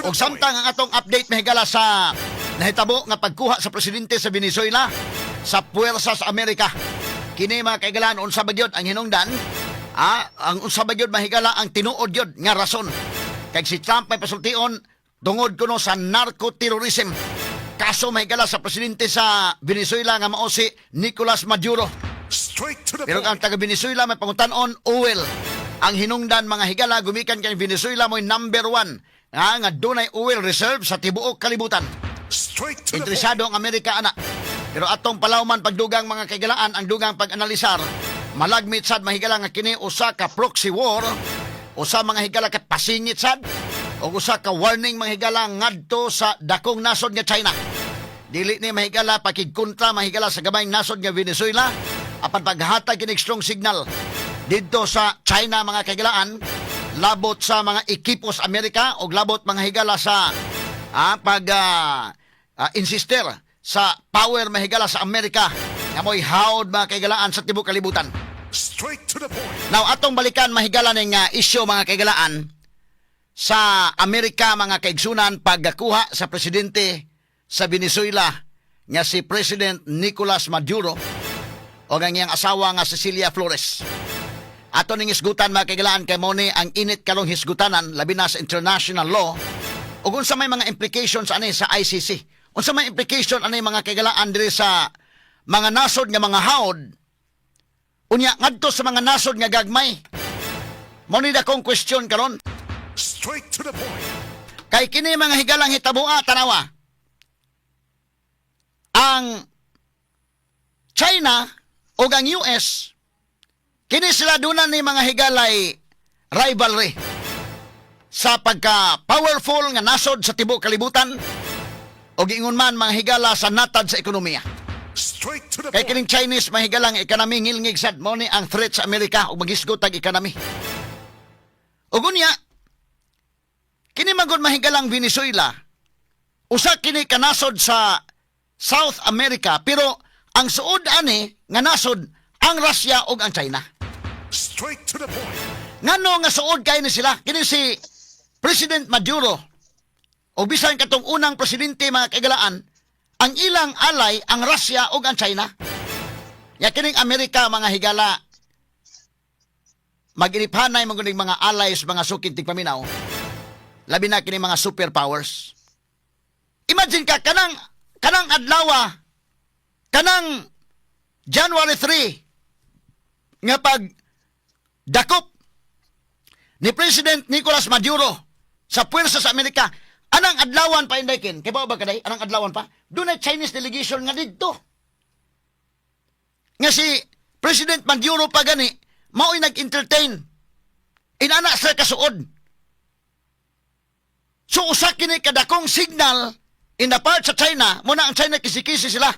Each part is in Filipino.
Og samtang ang atong update mahigala sa nahitabo nga pagkuha sa presidente sa Venezuela sa puwersa sa Amerika. Kini mga kaigalan, unsa ba gyud ang hinungdan? Ang unsa ba gyud mahigala ang tinuod gyud nga rason. Kay si Trump may pasultion tungod kuno sa narco-terrorism. Kaso mahigala sa presidente sa Venezuela nga mao si Nicolas Maduro. Pero ang taga Venezuela may pangutan-on oil. Ang hinungdan mga higala gumikan kay Venezuela mo'y number 1 nga dunay oil reserve sa tibuok kalibutan. Interesado ang Amerika ana. Pero atong palawman pagdugang mga kaigalaan ang dugang pag-analisar malagmit sad mahigala nga kini usa ka proxy war, usa mga higala kat pasingit sad o usa ka warning mga higala ngadto sa dakong nasod nga China. Dili ni mahigala pakigkontra mahigala sa gamayng nasod nga Venezuela apan paghatag kini strong signal didto sa China mga kaigalaan labot sa mga ekipos Amerika o labot mga higala sa insister sa power mahigala sa Amerika nga mo'y hawd mga kaigalaan sa tibok kalibutan. Straight to the point. Now, atong balikan mahigala ng isyu mga kaigalaan sa Amerika mga kaigsunan pagkakuha sa presidente sa Venezuela nga si President Nicolas Maduro o ang iyang asawa nga Cecilia Flores. Ato ning hisgutan mga kaigalaan kay mo ni ang init karong hisgutanan labi na sa international law o unsa may mga implications ani sa ICC. Unsa may implication ani mga kaigalaan diri sa mga nasod nga mga hawd unya ngadto sa mga nasod nga gagmay. Mo ni dakong question karon. Straight to the point. Kay kini mga higalang hitabua tanawa. Ang China o ang US kini sila dunan ni mga higalay rivalry sa pagka powerful nga nasod sa tibuok kalibutan o giingon man mga higala sa natad sa ekonomiya. Straight to the Kay point. kining Chinese mahigalang ekonomi ngilngig sad mo ni ang threat sa Amerika ug magisgot tag ekonomi. Ug unya kini magud mahigalang Venezuela usa kini kanasod sa South America pero ang suod ani nga nasod ang Russia ug ang China. Straight to the point. Ngano nga suod kay ni sila kini si President Maduro o bisan katong unang presidente mga kaigalaan ang ilang alay ang Russia ug ang China. Ya kining Amerika mga higala mag-iniphanay mga mga allies mga sukid tigpaminaw. Labi na kini mga superpowers. Imagine ka kanang adlaw kanang January 3 nga pag dakop ni President Nicolas Maduro sa puwersa sa Amerika. Anang adlawan pa indaykin? Kaya ba kaday? Anang adlawan pa? Doon ay Chinese delegation nga dito. Nga si President Maduro pa gani, mao'y nag-entertain. Inana sa kasuod. So usa kini kadakong signal in the part sa China, muna ang China kisi-kisi sila.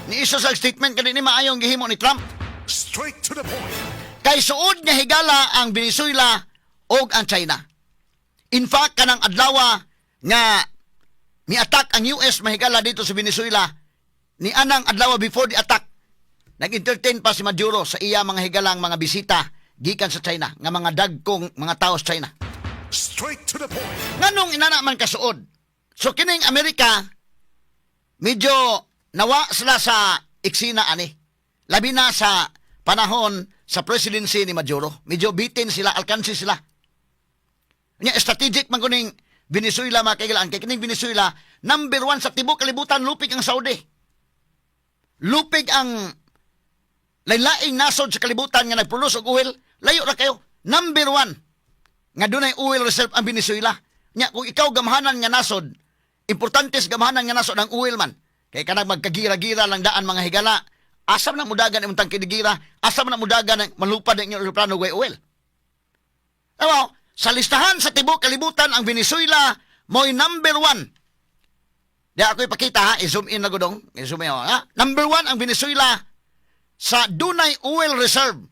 Ni isa sa statement kanini maayong gihimo ni Trump. Straight to the point. Kay suod nga higala ang Venezuela o ang China. In fact, kanang adlaw nga ni-attack ang US mahigala dito sa Venezuela, ni anang adlaw before the attack, nag-entertain pa si Maduro sa iya mga higalang mga bisita gikan sa China, nga mga dagkong mga tao sa China. Straight to the point. Nganong inana man kasuod? So kining Amerika, medyo nawa sila sa eksena ani. Labi na sa panahon sa presidency ni Maduro. Medyo bitin sila, alkansi sila. Nya strategic man kuning Venezuela mga kaigalaan. Kay kining Venezuela, number 1 sa tibok kalibutan, lupig ang Saudi. Lupig ang lain-laing nasod sa kalibutan nga nagproduce og oil, layo ra kayo. Number 1 nga dunay oil reserve ang Venezuela. Nya kung ikaw gamhanan nga nasod, importante sa gamhanan nga nasod ang oil man. Kay kanang magkagira-gira lang daan mga higala. Asam na mudagan imong tangkidigira, asam na mudagan malupad ang inyong aeroplano way oil. Ewa, sa listahan sa tibok kalibutan ang Venezuela mo'y number 1. Di ako ipakita ha, i-zoom in na gudong. I-zoom in ha. Number 1 ang Venezuela sa dunay oil reserve.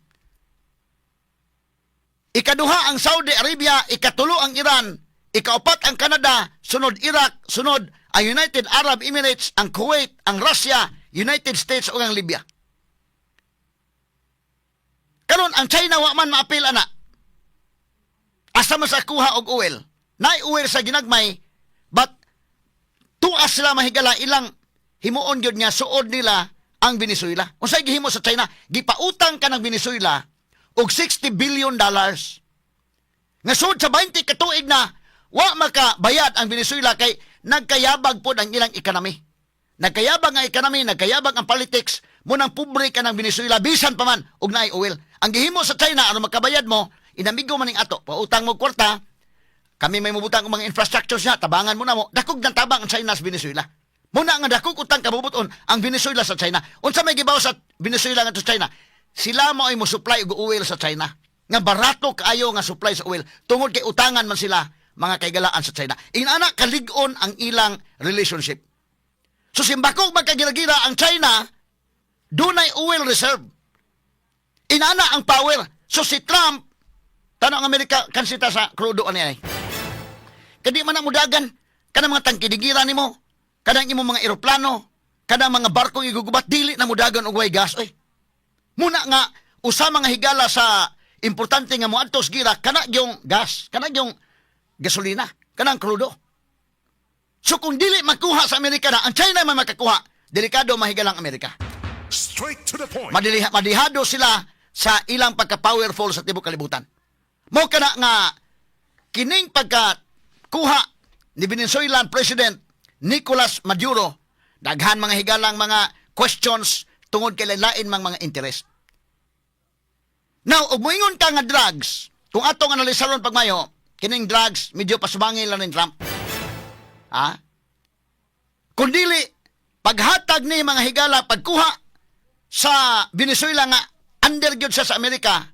Ikaduha ang Saudi Arabia, ikatulo ang Iran, ikaapat ang Canada, sunod Iraq, sunod ang United Arab Emirates, ang Kuwait, ang Russia, United States o ang Libya. Karon ang China wa man maapil ana. Asa man sa kuha og oil. nai-uwer sa ginagmay, but tuas sila mahigala ilang himuon gyud nga suod nila ang Venezuela. Unsay gihimo sa China? Gipautang ka ng Venezuela og $60 billion. Nga sud sa 20 ka tuig na wa makabayad ang Venezuela kay nagkayabag pod ang ilang ekonomi. Nagkayabag ang ekonomi, nagkayabag ang politics, munang pobre ka ng Venezuela bisan pa man og naay oil. Ang gihimo sa China ano makabayad mo, inamigo man ning ato, pautang mo kwarta, kami may mabutang og mga infrastructure siya, tabangan mo na mo, dakog ng tabang ang China sa Venezuela. Muna nga dakog utang kabubuton ang Venezuela sa China. Unsa may gibaw sa Venezuela nga sa China? Sila mo ay mo supply og oil sa China. Nga barato kaayo nga supply sa oil tungod kay utangan man sila mga kaigalaan sa China. Inana kalig-on ang ilang relationship. So simbakog magkagira-gira ang China, dunay oil reserve. Inana ang power. So si Trump, tanong Amerika kansita sa krudo ani ay. Kadi man ang mudagan, kanang mga tangkidigira nimo, kanang imong mga eroplano, kanang mga barkong igugubat, dili na mudagan og way gas. Oy. Muna nga, usa mga higala sa importante nga muadtos gira, kana yung gas, kana yung gasolina, kanang krudo. So kung dili makuha sa Amerika na, ang China man makakuha, delikado mahigalang Amerika. Straight to the point. Madihado sila sa ilang pagka-powerful sa tibok kalibutan. Mo kana nga kining pagkakuha ni Venezuelan President Nicolas Maduro, daghan mga higalang mga questions tungod kay lain mga interest. Now, og moingon ka nga drugs, kung atong analisaron pagmayo, kining drugs medyo pasubangin lang ni Trump. Ha? Kung dili paghatag ni mga higala pagkuha sa Venezuela nga under gyud siya sa Amerika,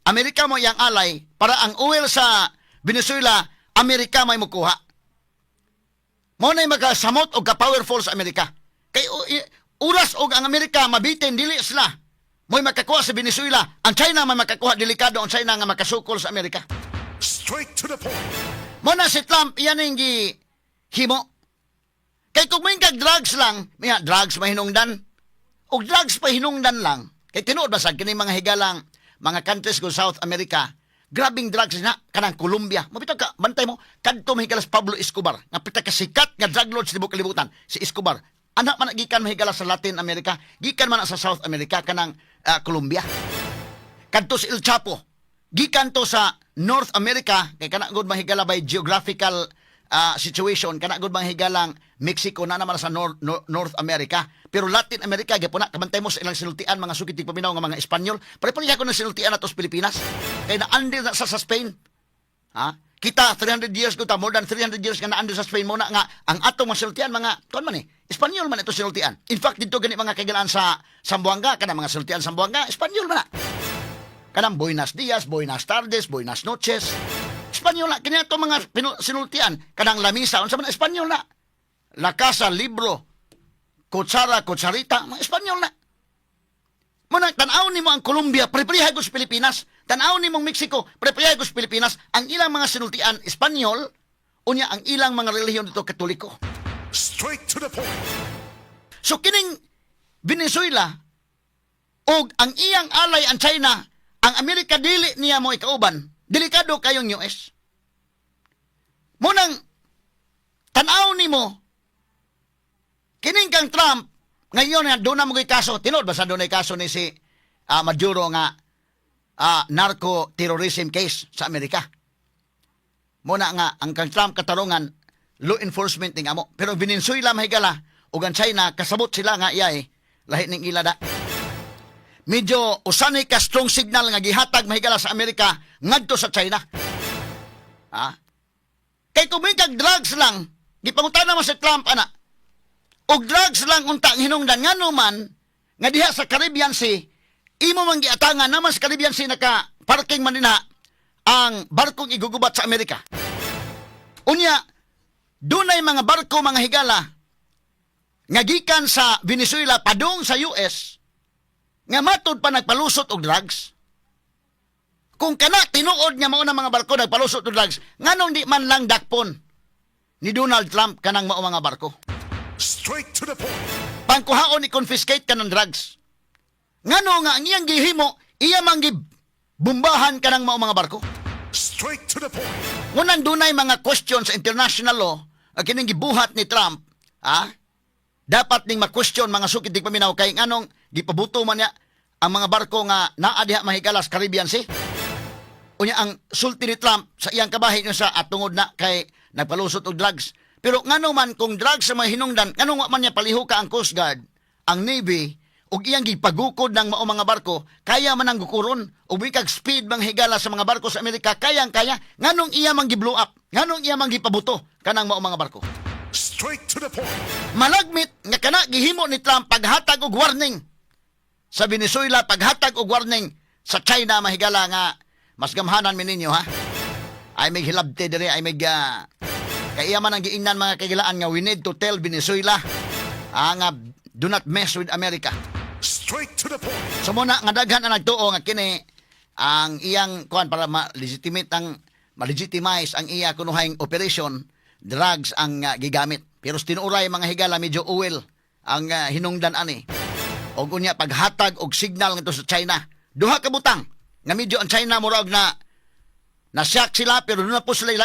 Amerika mo yang alay para ang oil sa Venezuela, Amerika may mukuha. Mo na makasamot og ka-powerful sa Amerika. Kay uras og ang Amerika mabitin dili sila. Mo'y makakuha sa Venezuela, ang China may makakuha, delikado ang China nga makasukol sa Amerika. Straight to the point. Mo na si Trump yan ang himo. Kay kung may drugs lang, may drugs mahinungdan. Og drugs pa hinungdan lang. Kay tinuod basag kini mga higalang mga countries ko South America, grabing drugs na kanang Colombia. Mabitaw ka, bantay mo, kadto mahigalas Pablo Escobar, nga pita ka sikat nga drug lord sa tibok kalibutan, si Escobar. Anak man gikan mahigalas sa Latin America, gikan man sa South America kanang Colombia. Kadto si El Chapo, gikan to sa North America, kay kana gud mahigala by geographical situation, kana gud mahigalang Mexico na naman sa North America. Pero Latin America, gapon na, kabantay mo sa ilang sinultian, mga sukitig paminaw nga mga Espanyol. Pare-pareha ko ng sinultian atos Pilipinas. Kaya na-under na sa Spain. Ha? Kita, 300 years ko ta, more than 300 years nga na-under sa Spain mo na nga, ang atong mga sinultian, mga, tuwan man Espanyol man ito sinultian. In fact, dito gani mga kagalaan sa Sambuanga, kanang mga sinultian Sambuanga, Espanyol man na. Kanang Buenos Dias, Buenas Tardes, Buenas Noches. Espanyol na. Kanya ito mga sinultian, kanang lamisa, unsa man Espanyol na. La Casa, Libro, Kutsara, Kutsarita, mga Espanyol na. Muna, tanaw ni mo ang Colombia, pre-prehay ko sa Pilipinas. Tanaw ni mong Mexico, pre-prehay ko sa Pilipinas. Ang ilang mga sinultian, Espanyol, unya ang ilang mga relihiyon dito, Katoliko. Straight to the point. So, kining Venezuela, o ang iyang alay ang China, ang Amerika dili niya mo ikauban, delikado kayong US. Munang, tanaw ni mo, kining kang Trump, ngayon nga doon na mo kaso, tinood ba sa doon na kaso ni si Maduro nga narco-terrorism case sa Amerika? Muna nga, ang kang Trump katarungan, law enforcement ng amo. Pero Venezuela mahigala, o ang China, kasabot sila nga iyay, lahi ng ilada. Medyo usanay ka strong signal nga gihatag mahigala sa Amerika, ngadto sa China. Ha? Kay kung may drugs lang, gipangutan naman si Trump, anak, og drugs lang unta ang hinungdan nga naman nga diha sa Caribbean Sea imo man giatangan naman sa Caribbean Sea naka parking man dinha ang barkong igugubat sa Amerika. Unya dunay mga barko mga higala nga gikan sa Venezuela padung sa US nga matud pa nagpalusot og drugs. Kung kana tinuod nga mao na mga barko nagpalusot og drugs, nganong di man lang dakpon ni Donald Trump kanang mao mga barko? Straight to the point. Pangkuhaon i-confiscate ka ng drugs. Ngano nga ang iyang gihimo, iya man bumbahan ka ng mga barko. Straight to the point. Ngunang dunay mga questions sa international law ang kining gibuhat ni Trump, dapat ning ma-question mga sukid tig paminaw kay nganong gipabuto man niya ang mga barko nga naa diha mahigala sa Caribbean Sea. Unya ang sulti ni Trump sa iyang kabahin niya sa atungod na kay nagpalusot og drugs. Pero ngano man kung drugs sa mga hinungdan, nganong wa man niya paliho ka ang Coast Guard, ang Navy ug iyang gipagukod ng mao mga barko, kaya man ang gukuron ug bikag speed mang higala sa mga barko sa Amerika, kayang-kaya, nganong iya mang gi-blow up, nganong iya mang gipabuto kanang mao mga barko. Straight to the point. Malagmit nga kana gihimo ni Trump paghatag og warning sa Venezuela, paghatag og warning sa China mahigala nga mas gamhanan mi ninyo ha. Ay may hilabte dire, ay may kaya man ang giingnan mga kagilaan nga we need to tell Venezuela nga do not mess with America. Straight to the point. So muna nga daghan ang nagtuo nga kini ang iyang kuan para ma-legitimize ang iya kunuhayng operation, drugs ang gigamit. Pero tinuray mga higala medyo oil ang hinungdan ani. Og unya paghatag og signal ngadto sa China. Duha ka butang nga medyo ang China murag na shock sila pero doon na po sila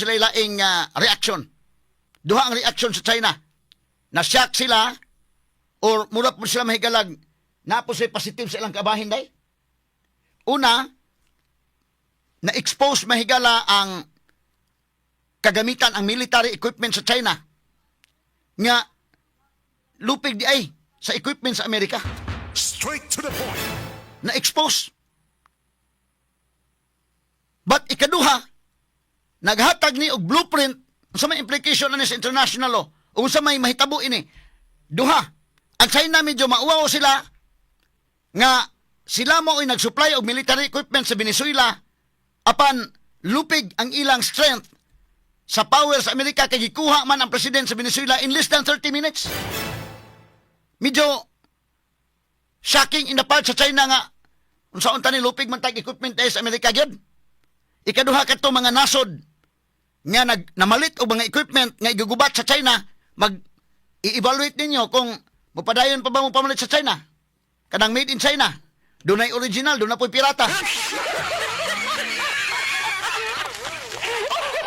laing reaction. Duha ang reaction sa China. Na shock sila or mura po sila mahigalag na po sila positive sa ilang kabahin day. Una, na-expose mahigala ang kagamitan, ang military equipment sa China nga lupig di ay sa equipment sa Amerika. Straight to the point. Na-expose. But ikaduha, naghatag ni og blueprint sa may implication na sa international law o sa may mahitabo ini. Duha, ang China medyo mauwaw sila nga sila mo ay nag-supply og military equipment sa Venezuela apan lupig ang ilang strength sa power sa Amerika kay gikuha man ang president sa Venezuela in less than 30 minutes. Medyo shocking in the part sa China nga unsaon tani lupig man tag equipment sa Amerika gyud. Ikaduha kadto mga nasod nga namalit og mga equipment nga igugubat sa China, mag-i-evaluate ninyo kung mupadayon pa ba mo pamalit sa China. Kanang made in China, dunay original, dunay po'y pirata.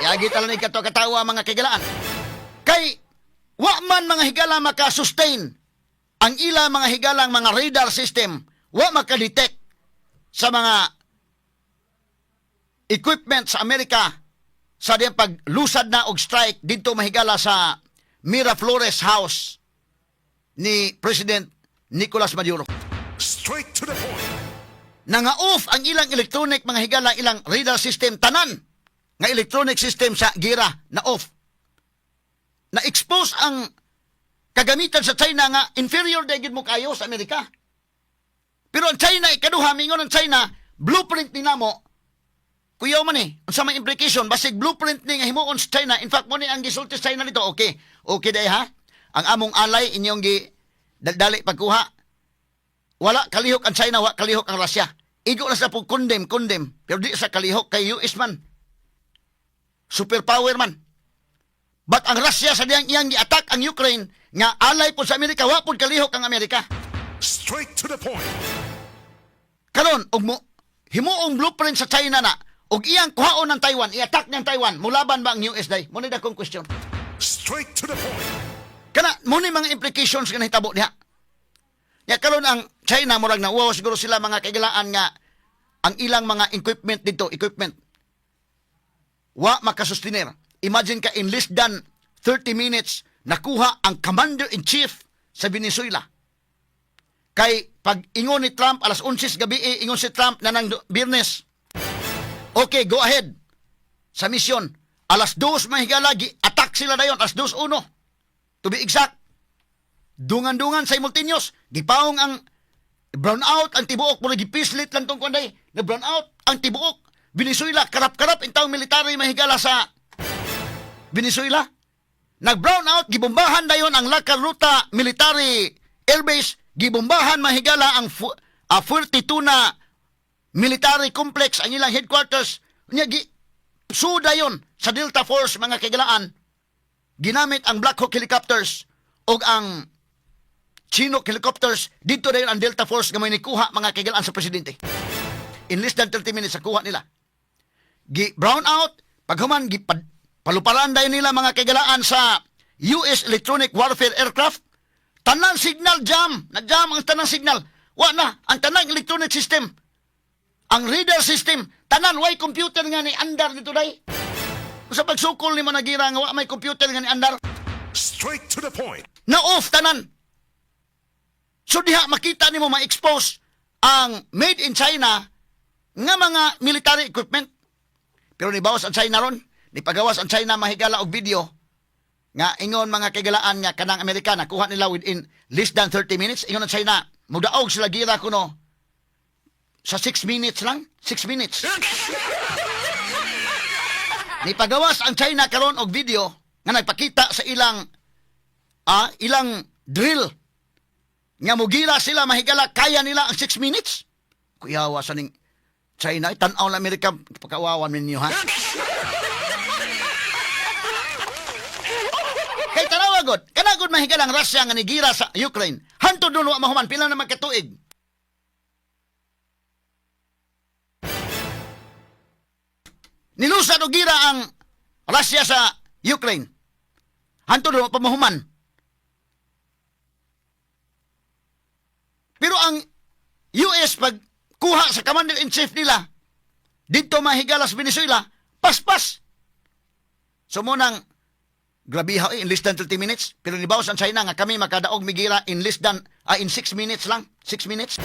Yagi talan ikato katawa mga kigalaan. Kay wa man mga higala maka-sustain ang ila mga higalang mga radar system, wa maka-detect sa mga equipment sa Amerika sa diyang paglusad na og strike dito mahigala sa Miraflores House ni President Nicolas Maduro. Straight to the point. Nanga-off ang ilang electronic mga higala, ilang radar system, tanan nga electronic system sa gira na off. Na-expose ang kagamitan sa China nga inferior dagid mo kayo sa Amerika. Pero ang China, ikaduha, mingon ang China, blueprint ni namo, kuyaw man sa may implication, basig blueprint ni nga himuon sa China, in fact, mo ni ang gisulti sa China nito, okay day ha? Ang among alay, inyong dali pagkuha, wala kalihok ang China, wala kalihok ang Russia. Igo na sa po condemn, pero di sa kalihok kay US man. Superpower man. But ang Russia sa diyang iyang gi-attack ang Ukraine, nga alay po sa Amerika, wala po kalihok ang Amerika. Straight to the point. Karon, himuong blueprint sa China na, og iyang kuhaon ng Taiwan, i-attack ng Taiwan, mulaban ba ang US day? Muna da kong question. Straight to the point. Kana, muna mga implications nga nahitabo niya. Ya karon ang China, murag na, wow, siguro sila mga kaigalaan nga, ang ilang mga equipment dito, wa makasustiner. Imagine ka, in less than 30 minutes, nakuha ang commander-in-chief sa Venezuela. Kay, pag ingon ni Trump, alas 11 gabi, ingon si Trump na ng Biyernes, okay, go ahead. Sa misyon. Alas 2 mahigala, attack sila dayon. Alas 2:01. To be exact. Dungan-dungan simultaneous. Gipaong ang brownout, ang tibuok. Muna gipislit lang tong kunday. Na brownout, ang tibuok. Venezuela, karap-karap. Intawang military mahigala sa Venezuela. Nag-brownout, gibombahan dayon ang La Carlota Military Airbase. Gibombahan mahigala ang Fuerteventura military complex, ang ilang headquarters niya, suda yon sa Delta Force mga kaigalaan, ginamit ang Black Hawk helicopters o ang Chinook helicopters. Dito na yun ang Delta Force nga may nikuha mga kaigalaan sa presidente in less than 30 minutes sa kuha nila. gi brown out paghuman gi paluparan dayon nila mga kagalaan sa US electronic warfare aircraft. Tanan signal jam, na-jam ang tanang signal. Wa na ang tanang electronic system. Ang radar system, tanan way computer nga ni andar dito day. Sa pagsukol ni managira nga wa may computer nga ni andar. Straight to the point. Na off tanan. So diha makita nimo ma-expose ang made in China nga mga military equipment. Pero nibawas ang China ron, nipagawas ang China mahigala og video nga ingon mga kagalaan nga kanang Amerika nakuha nila within less than 30 minutes. Ingon ang China, mudaog sila gira kuno sa 6 minutes lang, 6 minutes. Nipagawas ang China karon og video nga nagpakita sa ilang drill nga mugira sila mahigala kaya nila ang 6 minutes. Kuyawa sa ning China, tan-aw na Amerika pagkawawan ninyo ha. Kay tanawagod, kanagod mahigala ang Russia nga nigira sa Ukraine. Hantod dulo mahuman pila na magkatuig. Nilusad og gira ang Russia sa Ukraine. Hantod dulo pamahuman. Pero ang US pag kuha sa commander-in-chief nila dito mahigala sa Venezuela, paspas. So munang grabe in less than 30 minutes. Pero nibawas ang China nga kami makadaog migira in less than, in 6 minutes lang. 6 minutes.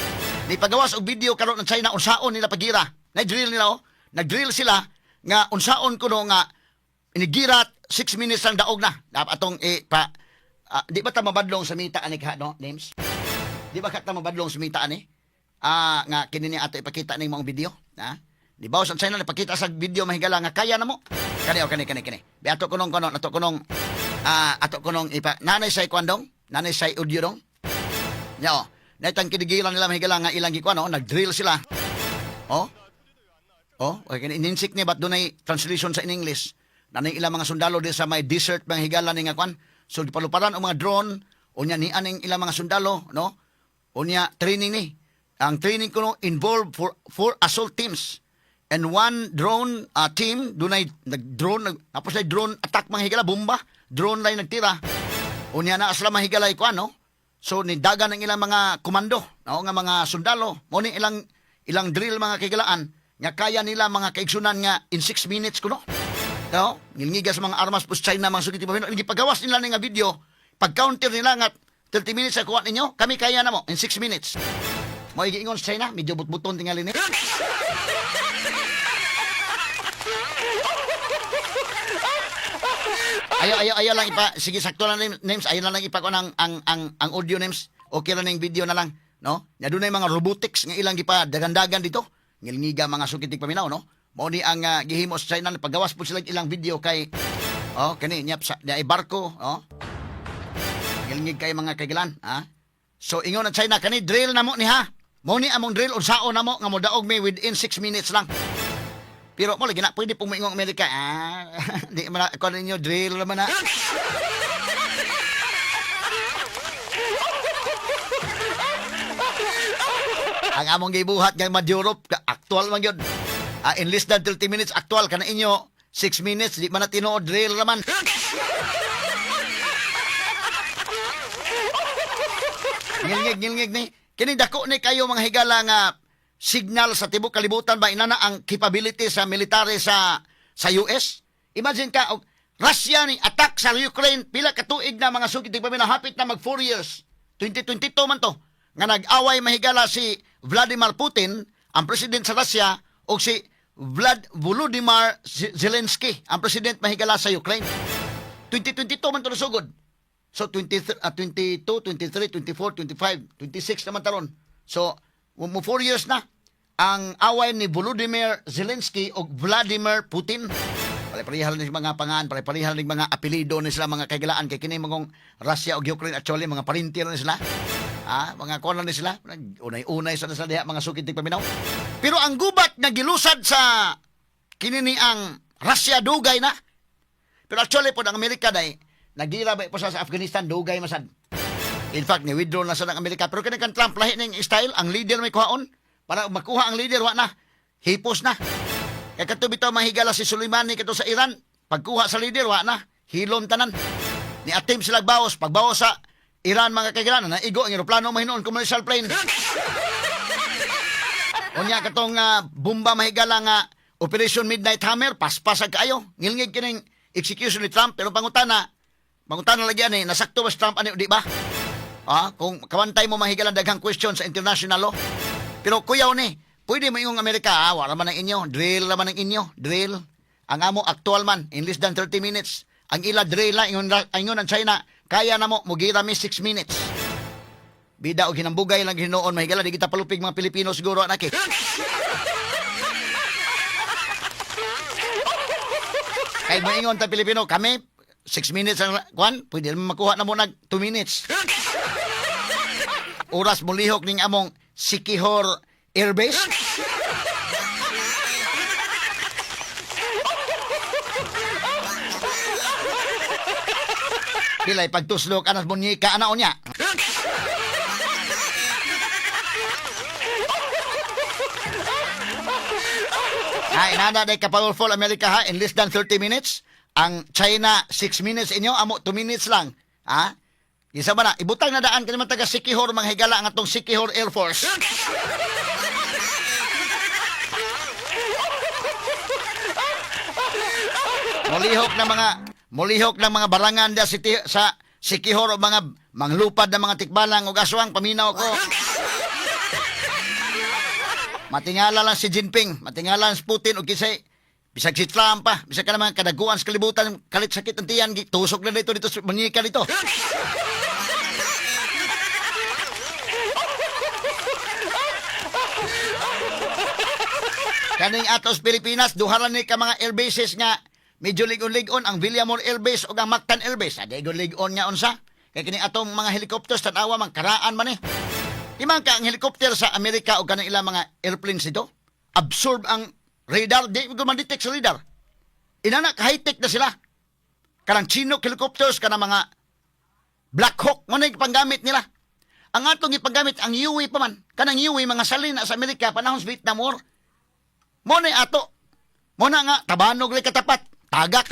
Ni pagawas og video karon ng China unsaon nila pagira. Nag-drill nila Nag-drill sila nga unsaon kuno nga inigira 6 minutes lang daog na. Dapat atong di ba ta mabadlong sa mita ani ka no, names? Di ba ka ta mabadlong sa mita ani? Nga kini ni ato ipakita ning mga video, ha? Di ba sa China ipakita sa video mahigala nga kaya na mo. Kani. Bi ato kunong ato kunong ipa nanay say kwandong, nanay say audio dong. Nya, natang kinigilan nila mahigala nga ilang gikuan no, nag-drill sila. Okay, ininsik ni bat dunay translation sa in English. Nanay ilang mga sundalo di sa may desert mahigala ni nga kwan. So paluparan ang mga drone, unya ni aning ilang mga sundalo, no? Unya training ni. Ang training kuno involve four assault teams. And one drone team, dunay nag-drone, tapos na drone attack mga higala, bomba, drone lang nagtira. Unya na asla mahigala ikuan, no? So, nidagan ng ilang mga komando, no? Nga mga sundalo, mo ni ilang drill mga kigalaan, nga kaya nila mga kaigsunan nga in 6 minutes kuno. No? Ngilngiga sa mga armas pus China, mga sugiti pa, pagawas nila nga video, pag-counter nila nga 30 minutes sa kuha ninyo, kami kaya na mo in 6 minutes. Mo igiingon sa China, medyo but-buton tingali ni. Ayaw lang sige sakto lang names, ayaw lang ipa ko ang audio names. Okay lang ning video na lang, no? Nya dunay mga robotics nga ilang gipa dagan-dagan dito. Ngilngiga mga sukitig paminaw, no? Mao ni ang gihimo sa China paggawas po sila ilang video kay kani nyap sa barko, ngilngig kay mga kaigalan, ha? So ingon ang China kani drill na mo ni ha. Mao ni among drill unsaon na mo nga modaog mi within 6 minutes lang. Pero mo lagi na pwede pong maingong Amerika. Di man ako ninyo drill naman na. Ang among gibuhat kay Mad Europe, actual man gyud. In less than 30 minutes actual kana inyo 6 minutes di man na tinuod drill naman. Ngilngig ni. Kini dako ni kayo mga higala nga signal sa tibok kalibutan ba inana ang capability sa military sa US. Imagine ka Russia ni attack sa Ukraine pila ka tuig na mga sugid pa hapit na mag 4 years. 2022 man to nga nag-away mahigala si Vladimir Putin, ang president sa Russia, o si Volodymyr Zelensky, ang president mahigala sa Ukraine. 2022 man to nasugod. So 22, 23, 24, 25, 26 naman taron. So 4 years na ang away ni Volodymyr Zelensky o Vladimir Putin. Pare-parehal ni mga pangan, pare-parehal ni mga apelyido ni sila mga kaigalaan kay kini mangong Russia o Ukraine actually mga parintir ni sila. Mga konan ni sila. Unay-unay sa diha mga sukid tig paminaw. Pero ang gubat nga gilusad sa kini ni ang Russia dugay na. Pero actually po ang Amerika dai nagira ba po sa Afghanistan dugay masad. In fact, ni-withdraw na sa ng Amerika. Pero kani kan Trump lahi ning style, ang leader may kuhaon. Para makuha ang leader, wa na. Hipos na. Kaya kato bitaw mahigala si Soleimani kato sa Iran. Pagkuha sa leader, wa na. Hilom tanan. Ni attempt sila bawas. Pagbawas sa Iran mga kaigalan, naigo ang eroplano mahinoon commercial plane. Unya katong bomba mahigala nga Operation Midnight Hammer, paspasag kaayo. Ngilngig kining execution ni Trump, pero pangutana lagi ani, nasakto ba si Trump ani, di ba? Kung kawantay mo mahigala daghang question sa international law. Pero kuyaw ni, pwede mo yung Amerika, wala man ang inyo, drill naman ang inyo, drill. Ang amo actual man, in less than 30 minutes. Ang ila drill na, ingon ang China, kaya na mo, mugira mi 6 minutes. Bida o ginambugay lang ginoon, mahigala, di kita palupig mga Pilipino siguro, anak eh. Kahit maingon ta Pilipino, kami, 6 minutes ang kwan, pwede naman makuha na mo nag 2 minutes. Oras mo lihok ning among Sikihor Airbase. Pilay pagtuslok anas munyika anaon niya. Inana day ka-powerful America ha, in less than 30 minutes. Ang China, 6 minutes inyo, amo 2 minutes lang. Isa ba na, ibutang na daan ka naman taga Sikihor, mga higala ang atong Sikihor Air Force. Mulihok na mga barangan sa Sikihor o mga manglupad na mga tikbalang o aswang, paminaw ko. Matingala lang si Jinping, matingala lang si Putin o kisay, bisag si Trump pa, bisag ka naman kadaguan sa kalibutan, kalit sakit ang tiyan, tusok na dito, manyika dito. Kaning atos Pilipinas, duharan ni ka mga airbases nga, medyo ligon-ligon ang Villamor Air Base o ang Mactan Air Base. Ligon-ligon nga unsa. Kaya kining atong mga helicopters, tanawa, mang karaan man eh. Imang ka ang helicopter sa Amerika o kanang ilang mga airplanes ito, absorb ang radar, di ko man-detect sa radar. Inanak, high-tech na sila. Kanang Chinook helicopters, kanang mga Black Hawk, mo na ipanggamit nila. Ang atong ipanggamit, ang UAV pa man. Kanang UAV, mga salina sa Amerika, panahon sa Vietnam War. Mo na ato. Mo na nga, tabanog rin katapat. Tagak.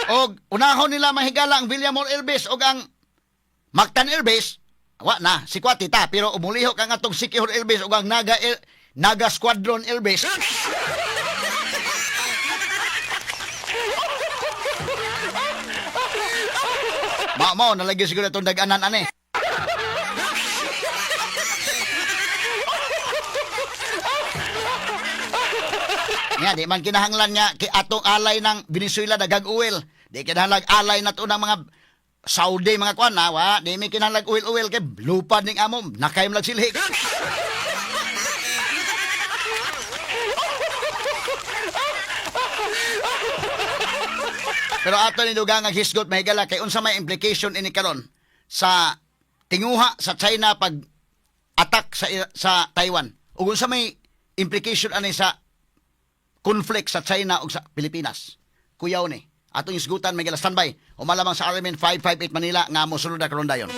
Og unahon nila mahigala ang Villamor Air Base o ang Mactan Air Base. Wa na, si Kwati ta, pero umulihok ang atong Sikihor Air Base o ang Naga Squadron Air Base. Mao, nalagyan siguro itong dag-anan ane. Nga, di man kinahanglan niya atong alay ng Venezuela daghang oil. Di kinahanglan alay na to ng mga Saudi, mga kwan, wa. Di may kinahanglan oil kay lupad ning amom. Nakayam lang silhik. Pero ato ni dugang ang hisgot mahigala kay unsa may implication ini karon sa tinguha sa China pag attack sa Taiwan. Ug unsa may implication ani sa conflict sa China ug sa Pilipinas. Kuyaw ni. Atong hisgutan may standby. O malamang sa RMN 558 Manila nga mosunod na karon dayon.